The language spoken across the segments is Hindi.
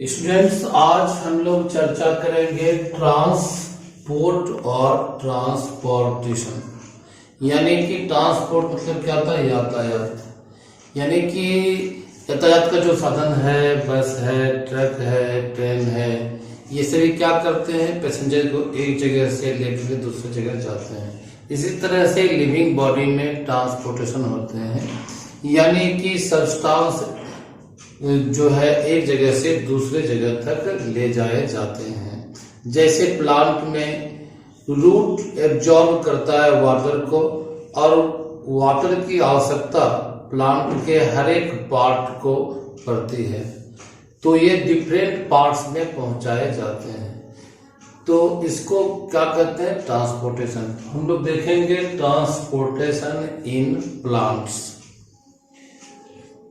स्टूडेंट्स, आज हम लोग चर्चा करेंगे ट्रांसपोर्ट और ट्रांसपोर्टेशन। यानी कि ट्रांसपोर्ट मतलब क्या होता है? यातायात। यानी कि यातायात का जो साधन है, बस है, ट्रक है, ट्रेन है, ये सभी क्या करते हैं? पैसेंजर को एक जगह से लेकर दूसरी जगह जाते हैं। इसी तरह से लिविंग बॉडी में ट्रांसपोर्टेशन होते हैं, यानी कि सब्सटेंस जो है एक जगह से दूसरे जगह तक ले जाए जाते हैं। जैसे प्लांट में रूट एब्जॉर्ब करता है वाटर को, और वाटर की आवश्यकता प्लांट के हर एक पार्ट को पड़ती है, तो ये डिफरेंट पार्ट्स में पहुंचाए जाते हैं। तो इसको क्या कहते हैं? ट्रांसपोर्टेशन। हम लोग देखेंगे ट्रांसपोर्टेशन इन प्लांट्स।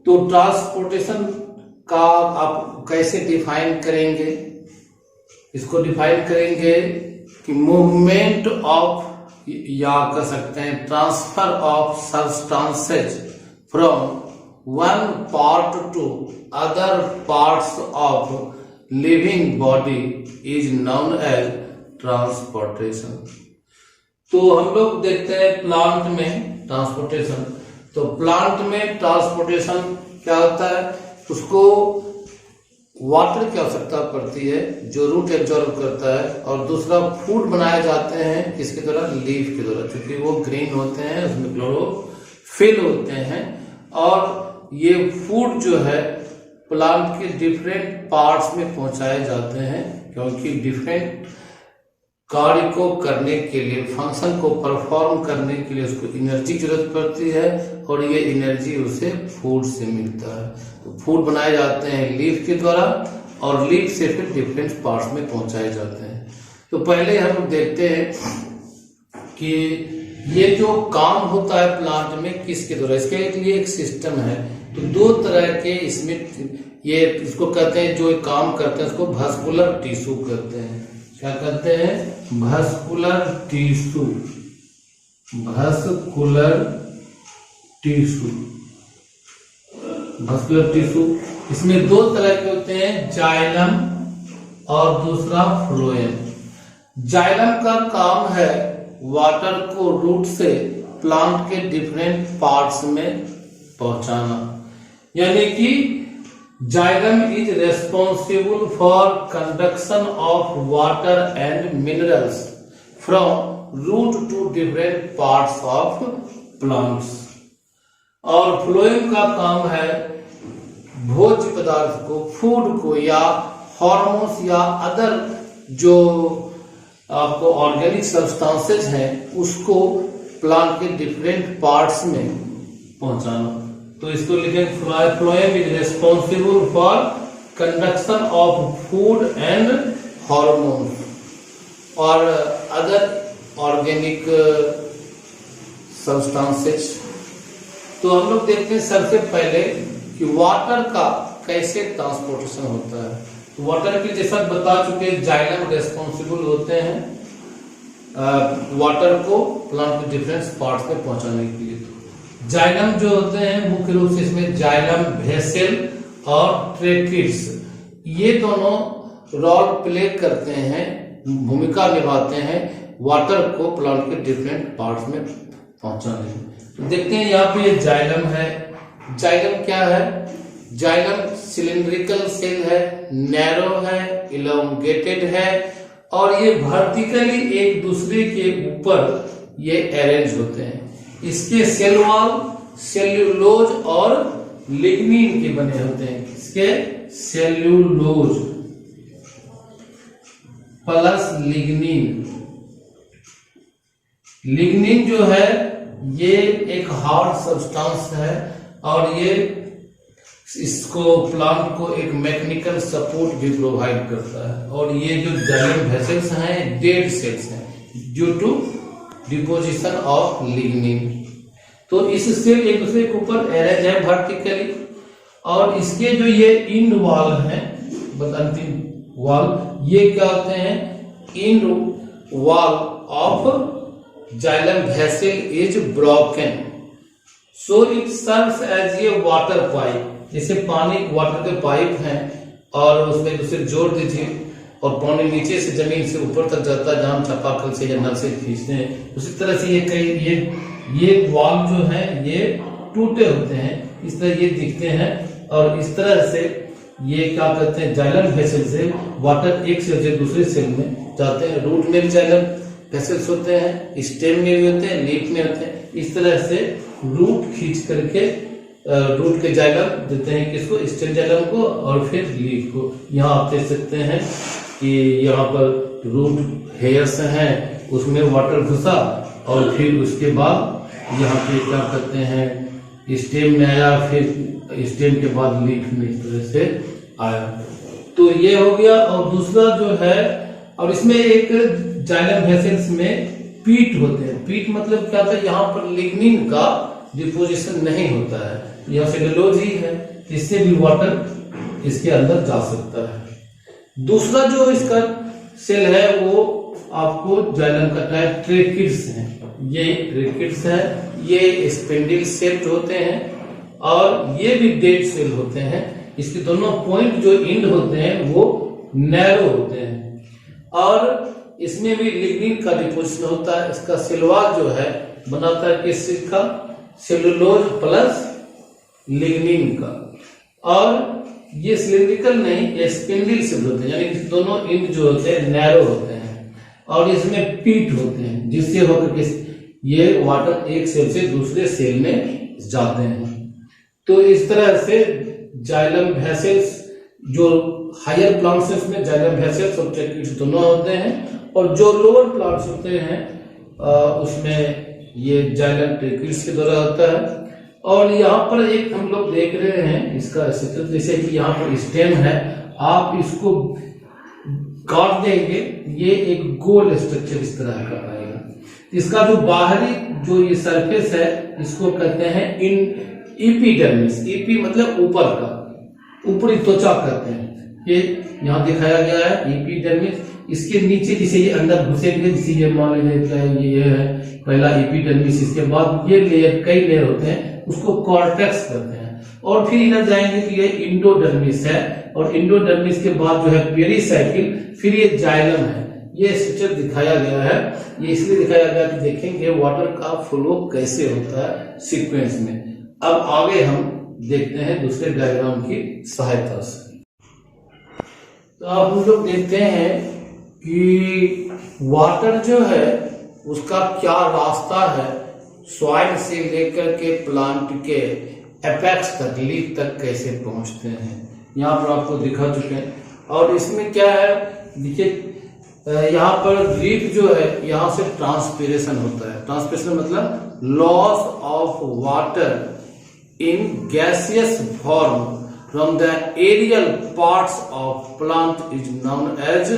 तो ट्रांसपोर्टेशन का आप कैसे डिफाइन करेंगे? इसको डिफाइन करेंगे कि मूवमेंट ऑफ, या कह सकते हैं transfer of substances from one part to other parts of living body is known as transportation. तो हम लोग देखते हैं प्लांट में ट्रांसपोर्टेशन। तो प्लांट में ट्रांसपोर्टेशन क्या होता है? उसको वाटर की आवश्यकता पड़ती है जो रूट एब्जॉर्ब करता है, और दूसरा फूड बनाए जाते हैं किसके द्वारा? लीफ के द्वारा, क्योंकि वो ग्रीन होते हैं, उसमें क्लोरोफिल होते हैं। और ये फूड जो है प्लांट के डिफरेंट पार्ट्स में पहुंचाए जाते हैं, क्योंकि डिफरेंट कार्य को करने के लिए, फंक्शन को परफॉर्म करने के लिए उसको एनर्जी की जरूरत पड़ती है, और ये एनर्जी उसे फूड से मिलता है। तो फूड बनाए जाते हैं लीफ के द्वारा, और लीफ से फिर डिफरेंट पार्ट्स में पहुंचाए जाते हैं। तो पहले हम देखते हैं कि ये जो काम होता है प्लांट में किसके द्वारा। इसके लिए एक सिस्टम है। तो दो तरह के इसमें ये इसको कहते हैं, जो काम करते हैं उसको वैस्कुलर टिश्यू कहते हैं। क्या कहते हैं? Vascular tissue. Vascular tissue, vascular tissue. इसमें दो तरह के होते हैं, जाइलम और दूसरा फ्लोएम। जाइलम का काम है वाटर को रूट से प्लांट के डिफरेंट पार्ट्स में पहुंचाना। यानी कि xylem is responsible for conduction of water and minerals from root to different parts of plants. और फ्लोएम का काम है भोज्य पदार्थ को, फूड को, या हार्मोन्स या अदर जो आपको ऑर्गेनिक सब्सटेंसेज हैं उसको प्लांट के डिफरेंट पार्ट्स में पहुंचाना। तो इसको लिखेंगे phloem is responsible for conduction of food and hormones और अदर ऑर्गेनिक सब्सटेंसेज। तो हम लोग देखते हैं सबसे पहले कि वाटर का कैसे ट्रांसपोर्टेशन होता है। तो वाटर की जैसा बता चुके, जाइलम रेस्पॉन्सिबल होते हैं वाटर को प्लांट के डिफरेंट पार्ट्स में पहुंचाने के लिए। जाइलम जो होते हैं मुख्य रूप से इसमें जाइलम, वेसल और ट्रेकिड्स, ये दोनों रोल प्ले करते हैं, भूमिका निभाते हैं वाटर को प्लांट के डिफरेंट पार्ट्स में पहुंचाने में। तो देखते हैं यहाँ पे जाइलम है। जाइलम क्या है? जाइलम सिलिंड्रिकल सेल है, नैरो है, इलोंगेटेड है, और ये वर्टिकली एक दूसरे के ऊपर ये अरेंज होते हैं। इसके सेल वॉल सेल्यूलोज और लिग्निन के बने होते हैं। इसके सेल्यूलोज प्लस लिग्निन। लिग्निन जो है ये एक हार्ड सब्सटेंस है, और ये इसको प्लांट को एक मैकेनिकल सपोर्ट भी प्रोवाइड करता है। और ये जो जाइलम वेसल्स हैं डेड सेल्स हैं due to deposition of lignin. तो इस सेल एक दूसरे के ऊपर अरेंज है वर्टिकली, और इसके जो ये इंड वॉल है, अंतिम वॉल, ये क्या होते हैं? End wall of xylem vessel is broken, so it serves as a water pipe. जैसे पानी वाटर के पाइप हैं, और उसमें दूसरे जोड़ दीजिए और पानी नीचे से जमीन से ऊपर तक जाता है, जहाँ चापाकल से या नल से खींचते हैं। उसी तरह से ये वाल्व जो है ये टूटे होते हैं, इस तरह ये दिखते हैं। और इस तरह से ये क्या कहते हैं, जाइलम वेसल से वाटर एक सेल से दूसरे सेल में जाते हैं। रूट में भी जाइलम वेसल्स होते हैं, स्टेम में भी होते हैं, लीफ में होते हैं। इस तरह से रूट खींच करके रूट के जाइलम देते हैं किसको, स्टेम जाइलम को, और फिर लीफ को। यहाँ आप देख सकते हैं कि यहाँ पर रूट हेयर्स हैं, उसमें वाटर घुसा और फिर उसके बाद यहाँ पे क्या करते हैं, स्टेम में आया, फिर स्टेम के बाद लीफ में इस तरह से आया। तो ये हो गया। और दूसरा जो है, और इसमें एक जाइलम वेसल्स में पीट होते हैं। पीट मतलब क्या था, यहाँ पर लिग्निन का डिपोजिशन नहीं होता है, यह सेलुलोज ही है, इससे भी वाटर इसके अंदर जा सकता है। दूसरा जो इसका सेल है वो आपको जाइलम का टाइप ट्रेकिड्स है। ये ट्रेकिड्स है, ये स्पेंडिल शेप्ड होते हैं और ये भी डेड सेल होते हैं। इसके दोनों पॉइंट जो एंड होते हैं वो नैरो होते हैं और इसमें भी लिग्निन का डिपोजिशन होता है। इसका सिलवार जो है बनाता है किस चीज का, सेलुलोज प्लस लिग्निन का। और ये सिलिंड्रिकल नहीं, स्पेंडिल सेल होते हैं, यानी कि दोनों एंड जो होते हैं नैरो होते हैं और इसमें पीट होते हैं, जिससे होकर ये वाटर एक सेल से दूसरे सेल में जाते हैं। तो इस तरह से जाइलम वेसल्स जो हायर प्लांट्स है उसमें जाइलम वेसल्स और ट्रेकिड्स दोनों होते हैं, और जो लोअर प्लांट्स होते हैं उसमें ये जाइलम ट्रेकिड्स के द्वारा होता है। और यहाँ पर एक हम लोग देख रहे हैं इसका स्ट्रक्चर, जैसे कि यहाँ पर स्टेम है, आप इसको काट देंगे, ये एक गोल स्ट्रक्चर इस तरह का आएगा। इसका जो बाहरी जो ये सरफेस है इसको कहते हैं एपिडर्मिस। एपी मतलब ऊपर का, ऊपरी त्वचा कहते हैं। ये यहाँ दिखाया गया है एपिडर्मिस। इसके नीचे जिसे ये अंदर घुसेंगे, जिसे ये मान लीजिए ये है पहला एपिडर्मिस, इसके बाद ये लेयर कई लेयर होते हैं, उसको कॉर्टेक्स कहते हैं। और फिर इधर जाएंगे कि ये इंडोडर्मिस है, और इंडोडर्मिस के बाद जो है पेरिसाइकिल, फिर ये जाइलम है। ये स्ट्रक्चर दिखाया गया है। ये इसलिए दिखाया गया कि देखेंगे वाटर का फ्लो कैसे होता है सीक्वेंस में। अब आगे हम देखते हैं दूसरे डायग्राम की सहायता से। तो अब हम लोग देखते हैं कि वाटर जो है उसका क्या रास्ता है, सॉइल से लेकर के प्लांट के एपेक्स तक, लीफ तक कैसे पहुंचते हैं, यहाँ पर आपको दिखा चुके हैं। और इसमें क्या है, देखिए यहाँ पर लीफ जो है यहाँ से ट्रांसपीरेशन होता है। ट्रांसपीरेशन मतलब loss of water in gaseous form from the aerial parts of plant is known as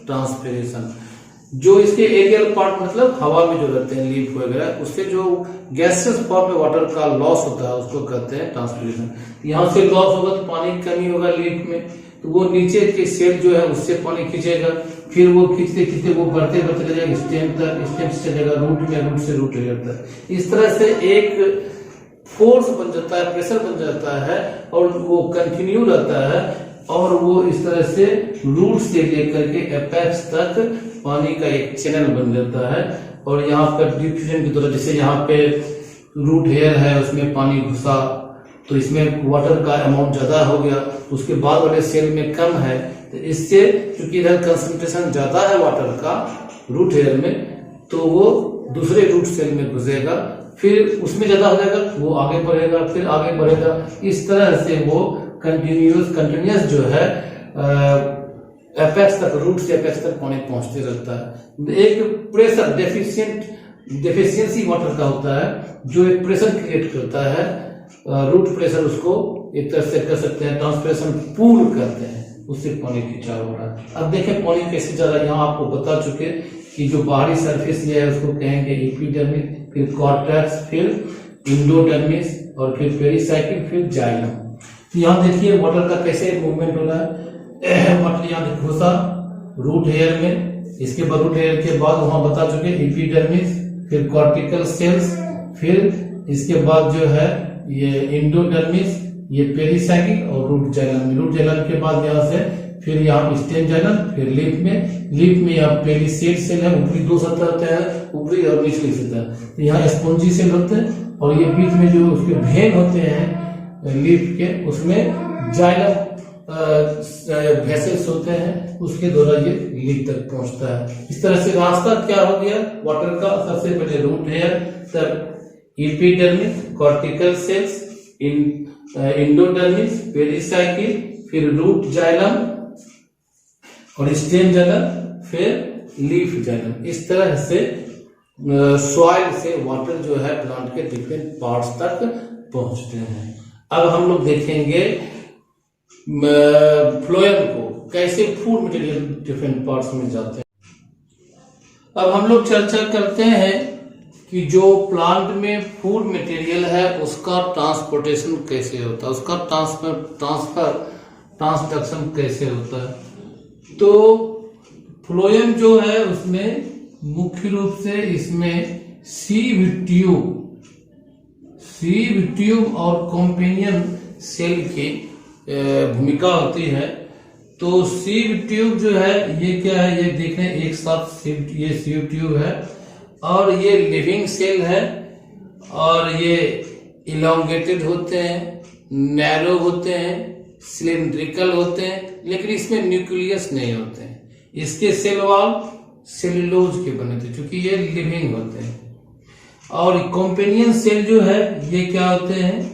transpiration। जो इसके एरियल पार्ट मतलब हवा में जो रहते हैं लीफ वगैरह, उससे जो गैसियस फॉर्म में वाटर का लॉस होता है उसको कहते हैं ट्रांसपीरेशन। यहाँ से लॉस होगा तो पानी की कमी होगा लीफ में, तो वो नीचे के सेल जो है उससे पानी खींचेगा, फिर वो खींचते खींचते वो बढ़ते बढ़ते चले जाएगा स्टेम तक, स्टेम से चलेगा रूट में, रूट से रूट लेयर तक। इस तरह से एक फोर्स बन जाता है, प्रेशर बन जाता है और वो कंटिन्यू रहता है, और वो इस तरह से रूट से लेकर के एपेक्स तक पानी का एक चैनल बन जाता है। और यहाँ पर डिफ्यूजन की तरह, जैसे यहाँ पे रूट हेयर है उसमें पानी घुसा तो इसमें वाटर का अमाउंट ज्यादा हो गया, उसके बाद वाले सेल में कम है, तो इससे क्योंकि इधर कंसंट्रेशन ज्यादा है वाटर का रूट हेयर में, तो वो दूसरे रूट सेल में घुसेगा, फिर उसमें ज्यादा हो जाएगा, वो आगे बढ़ेगा, फिर आगे बढ़ेगा। इस तरह से वो कंटिन्यूस जो है एपेक्स तक, रूट से एपेक्स तक पानी पहुंचते रहता है। एक प्रेशर डेफिशिएंसी वाटर का होता है जो एक प्रेशर क्रिएट करता है, रूट प्रेशर उसको एक तरह से कर सकते हैं, ट्रांसपिरेशन पूल करते हैं, उससे पानी खींचा हो रहा है। अब देखें पानी कैसे जा रहा है, यहाँ आपको बता चुके कि जो बाहरी सरफेस ये है उसको कहेंगे एपिडर्मिस, फिर कॉर्टेक्स, फिर इंडोडर्मिस, और फिर पेरिसाइकिल, फिर जाइलम। यहाँ देखिए वाटर का कैसे मूवमेंट हो रहा है। वाटर यहाँ घुसा रूट हेयर में, इसके बाद रूट हेयर के बाद वहां बता चुके एपिडर्मिस, फिर कॉर्टिकल सेल्स, फिर इसके बाद जो है ये इंडोडर्मिस, ये पेरिसाइकिल और रूट जाइलम। रूट जाइलम के बाद यहाँ से फिर यहाँ स्टेम जाइलम, फिर लीफ में यहाँ पेरिसेड सेल है, ऊपरी दो सतह होते हैं, ऊपरी और निचली सतह। तो यहाँ स्पॉन्जी सेल होते हैं और ये बीच में जो उसके भेन होते हैं लीफ के, उसमें जाइलम वेसल्स होते हैं, उसके द्वारा ये लीफ तक पहुंचता है। इस तरह से रास्ता क्या हो गया वाटर का? सबसे पहले रूट हेयर, तब epidermis, cortical cells, endodermis, pericycle, फिर रूट जाइलम और स्टेम जाइलम, फिर लीफ जाइलम। इस तरह से सॉइल से वाटर जो है प्लांट के डिफरेंट पार्ट्स तक पहुंचते हैं। अब हम लोग देखेंगे फ्लोएम को, कैसे फूड मटेरियल डिफरेंट पार्ट्स में जाते हैं। अब हम लोग चर्चा करते हैं कि जो प्लांट में फूड मटेरियल है उसका ट्रांसपोर्टेशन कैसे होता है, उसका ट्रांसडक्शन कैसे होता है। तो फ्लोएम जो है उसमें मुख्य रूप से इसमें सीव ट्यूब और कॉम्पेनियन सेल की भूमिका होती है। तो सीव ट्यूब जो है ये क्या है, ये देखें एक साथ ये सीव ट्यूब है और ये लिविंग सेल है और ये इलोंगेटेड होते हैं, नैरो होते हैं, सिलिंड्रिकल होते हैं, लेकिन इसमें न्यूक्लियस नहीं होते हैं। इसके सेल वॉल सेलुलोज के बने थे क्योंकि ये लिविंग होते हैं। और कॉम्पेनियन सेल जो है ये क्या होते हैं,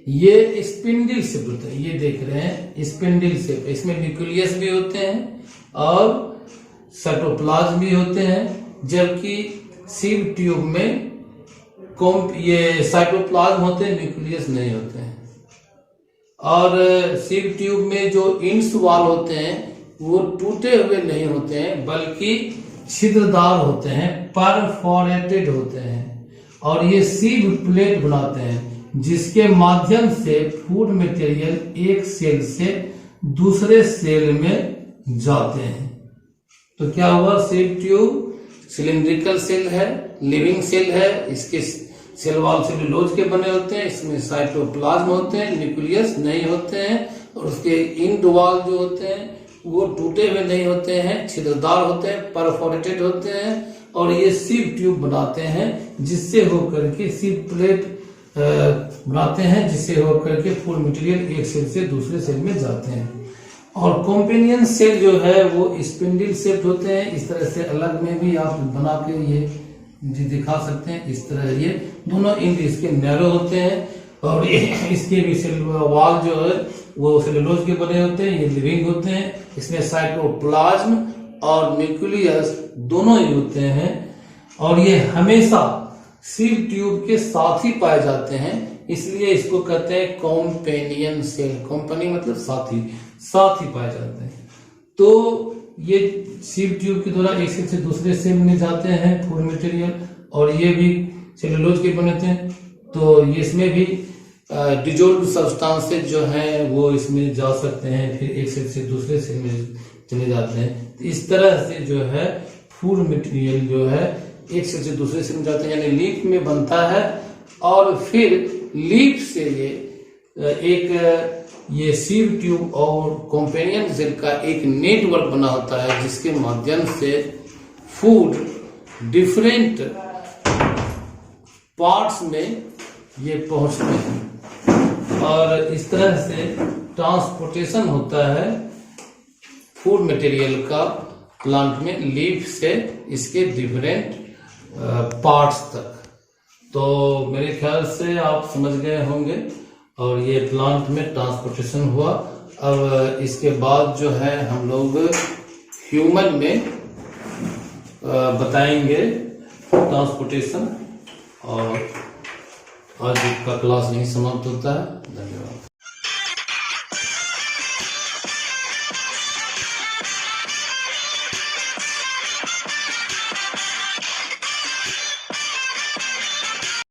ये स्पिंडल शेप होते हैं। ये देख रहे हैं स्पिंडल शेप, इसमें न्यूक्लियस भी होते हैं और साइटोप्लाज्म भी होते हैं, जबकि सीव ट्यूब में ये साइटोप्लाज्म होते हैं, न्यूक्लियस नहीं होते हैं। और सीव ट्यूब में जो इंड्स वॉल होते हैं वो टूटे हुए नहीं होते हैं बल्कि छिद्रदार होते हैं, परफोरेटेड होते हैं और ये सीव प्लेट बनाते हैं जिसके माध्यम से फूड मटेरियल एक सेल से दूसरे सेल में जाते हैं। तो क्या हुआ, सीव ट्यूब सिलिंड्रिकल सेल है, लिविंग सेल है, इसके सेल वॉल सेलुलोज के बने होते हैं, इसमें साइटोप्लाज्म होते हैं, न्यूक्लियस नहीं होते हैं और उसके इंड वॉल जो होते हैं वो टूटे हुए नहीं होते हैं, छिद्रदार होते हैं, परफोरेटेड होते हैं और ये सीव ट्यूब बनाते हैं जिससे होकर के सीव प्लेट बनाते हैं जिससे होकर के फूड मटेरियल एक सेल से दूसरे सेल में जाते हैं। और कॉम्पेनियन सेल जो है वो स्पिंडल शेप होते हैं। इस तरह से अलग में भी आप बना के ये दिखा सकते हैं। इस तरह ये दोनों इंड इसके नैरो होते हैं और इसके भी सेल वॉल जो है वो सेलुलोज के बने होते हैं, ये लिविंग होते हैं। इसमें साइटोप्लाज्म और न्यूक्लियस दोनों ही होते हैं और ये हमेशा सीव ट्यूब के साथ ही पाए जाते हैं, इसलिए इसको कहते हैं कॉम्पेनियन सेल। कॉम्पनी मतलब साथ ही पाए जाते हैं। तो ये सीव ट्यूब के द्वारा एक सेल से दूसरे सेल में जाते हैं फूड मटेरियल और ये भी सेलुलोज के बने थे। तो ये इसमें भी डिजोल्व सब्सटेंसेस जो हैं वो इसमें जा सकते हैं, फिर एक सेल से दूसरे सेल में चले जाते हैं। तो इस तरह से जो है फूड मटेरियल जो है एक सेल से दूसरे सेल में जाते हैं, यानी लीफ में बनता है और फिर लीफ से ये सीव ट्यूब और कॉम्पेनियन सेल का एक नेटवर्क बना होता है जिसके माध्यम से फूड डिफरेंट पार्ट्स में ये पहुंचते हैं और इस तरह से ट्रांसपोर्टेशन होता है फूड मटेरियल का प्लांट में लीफ से इसके डिफरेंट पार्ट्स तक। तो मेरे ख्याल से आप समझ गए होंगे और ये प्लांट में ट्रांसपोर्टेशन हुआ। अब इसके बाद जो है हम लोग ह्यूमन में बताएंगे ट्रांसपोर्टेशन और आज का क्लास यहीं समाप्त होता है। धन्यवाद।